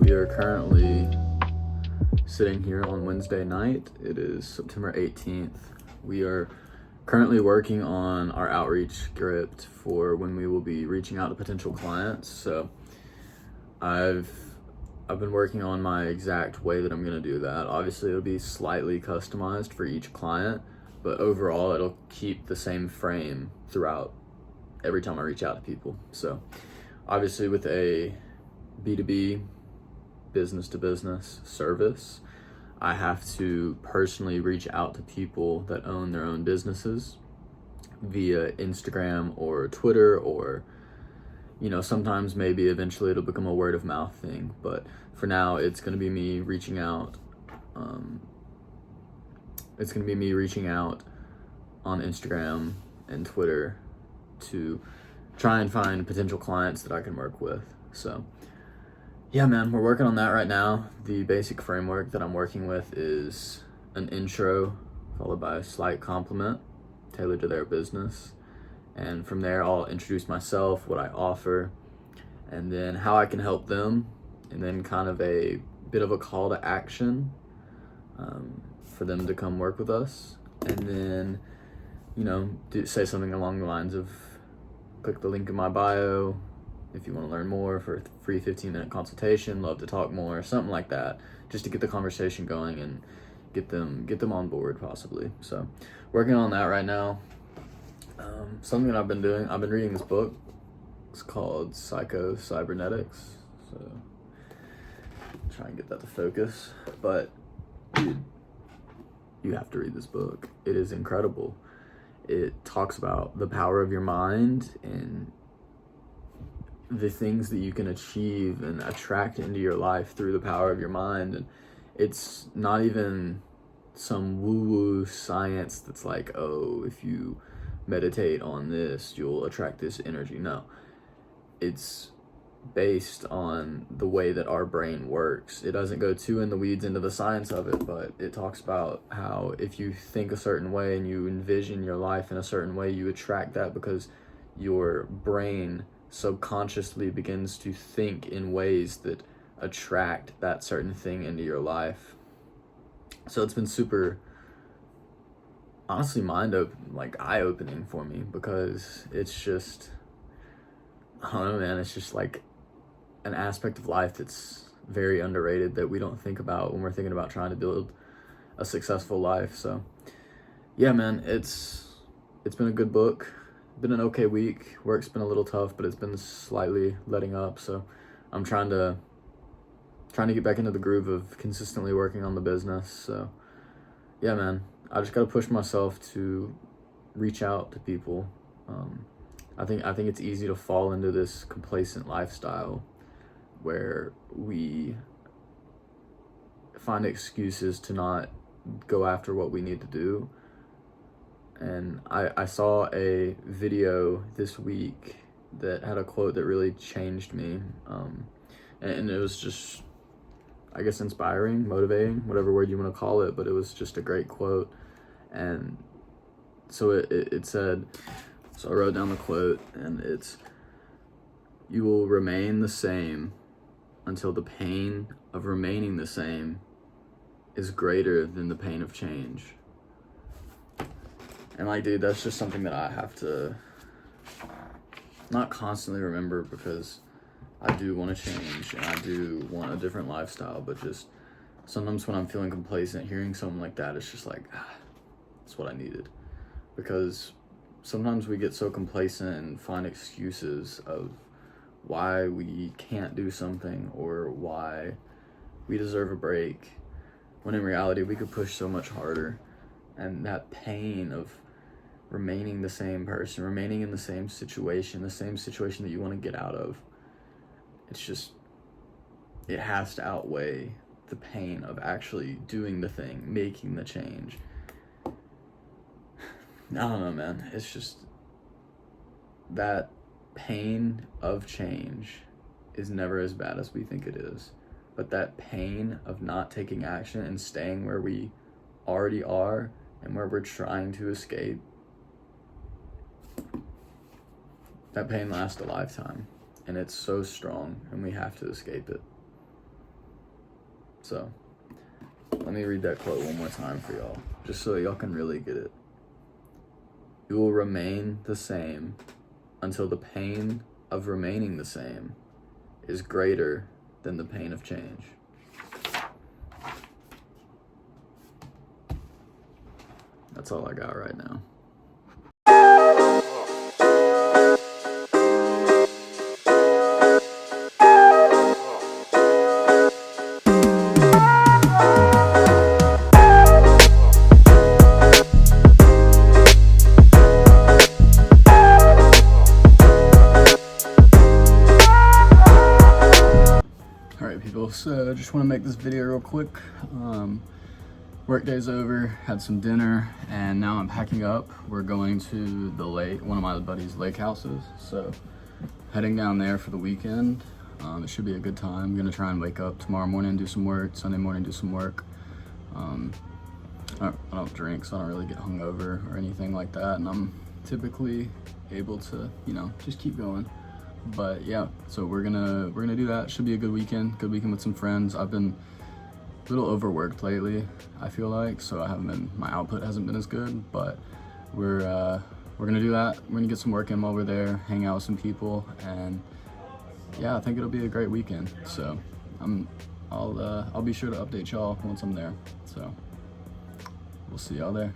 We are currently sitting here on Wednesday night. It is September 18th. We are currently working on our outreach script for when we will be reaching out to potential clients. So I've been working on my exact way that I'm going to do that. Obviously, it'll be slightly customized for each client, but overall, it'll keep the same frame throughout every time I reach out to people. So obviously, with a B2B, business to business service, I have to personally reach out to people that own their own businesses via Instagram or Twitter, or sometimes maybe eventually it'll become a word of mouth thing, but for now it's going to be me reaching out. It's going to be me reaching out on Instagram and Twitter to try and find potential clients that I can work with. So yeah, man, we're working on that right now. The basic framework that I'm working with is an intro followed by a slight compliment tailored to their business. And from there, I'll introduce myself, what I offer, and then how I can help them, and then kind of a bit of a call to action for them to come work with us. And then, say something along the lines of, click the link in my bio if you want to learn more for a free 15-minute consultation, love to talk more, something like that, just to get the conversation going and get them on board possibly. So working on that right now. Something that I've been doing, I've been reading this book. It's called Psycho Cybernetics. So try and get that to focus. But dude, you have to read this book. It is incredible. It talks about the power of your mind and the things that you can achieve and attract into your life through the power of your mind. And it's not even some woo-woo science that's like, oh, if you meditate on this, you'll attract this energy. No, it's based on the way that our brain works. It doesn't go too in the weeds into the science of it, but it talks about how if you think a certain way and you envision your life in a certain way, you attract that because your brain subconsciously begins to think in ways that attract that certain thing into your life. So it's been super, honestly, eye-opening for me, because it's just, I don't know, man, it's just like an aspect of life that's very underrated that we don't think about when we're thinking about trying to build a successful life. So yeah, man, it's been a good book. Been an okay week. Work's been a little tough, but it's been slightly letting up. So I'm trying to get back into the groove of consistently working on the business. So yeah, man, I just gotta push myself to reach out to people. I think it's easy to fall into this complacent lifestyle where we find excuses to not go after what we need to do. And I saw a video this week that had a quote that really changed me. And it was just, I guess, inspiring, motivating, whatever word you want to call it, but it was just a great quote. And so it said, so I wrote down the quote, and it's, "You will remain the same until the pain of remaining the same is greater than the pain of change." And dude, that's just something that I have to not constantly remember, because I do want to change and I do want a different lifestyle, but just sometimes when I'm feeling complacent, hearing something like that, it's just like, that's what I needed. Because sometimes we get so complacent and find excuses of why we can't do something or why we deserve a break, when in reality we could push so much harder. And that pain of remaining the same person, remaining in the same situation that you want to get out of, it has to outweigh the pain of actually doing the thing, making the change. I don't know, man. It's just that pain of change is never as bad as we think it is. But that pain of not taking action and staying where we already are and where we're trying to escape, that pain lasts a lifetime. And it's so strong, and we have to escape it. So let me read that quote one more time for y'all, just so y'all can really get it. You will remain the same until the pain of remaining the same is greater than the pain of change. That's all I got right now. Alright people, so just want to make this video real quick. Work day's over, had some dinner, and now I'm packing up. We're going to the lake, one of my buddy's lake houses, so heading down there for the weekend. It should be a good time. I'm gonna try and wake up tomorrow morning, do some work, Sunday morning do some work. I don't drink, so I don't really get hungover or anything like that, and I'm typically able to, you know, just keep going. But yeah, so we're gonna do that. Should be a good weekend with some friends. I've been a little overworked lately, I feel like, so my output hasn't been as good, but we're gonna do that. We're gonna get some work in while we're there, hang out with some people, and yeah, I think it'll be a great weekend. So I'll be sure to update y'all once I'm there. So we'll see y'all there.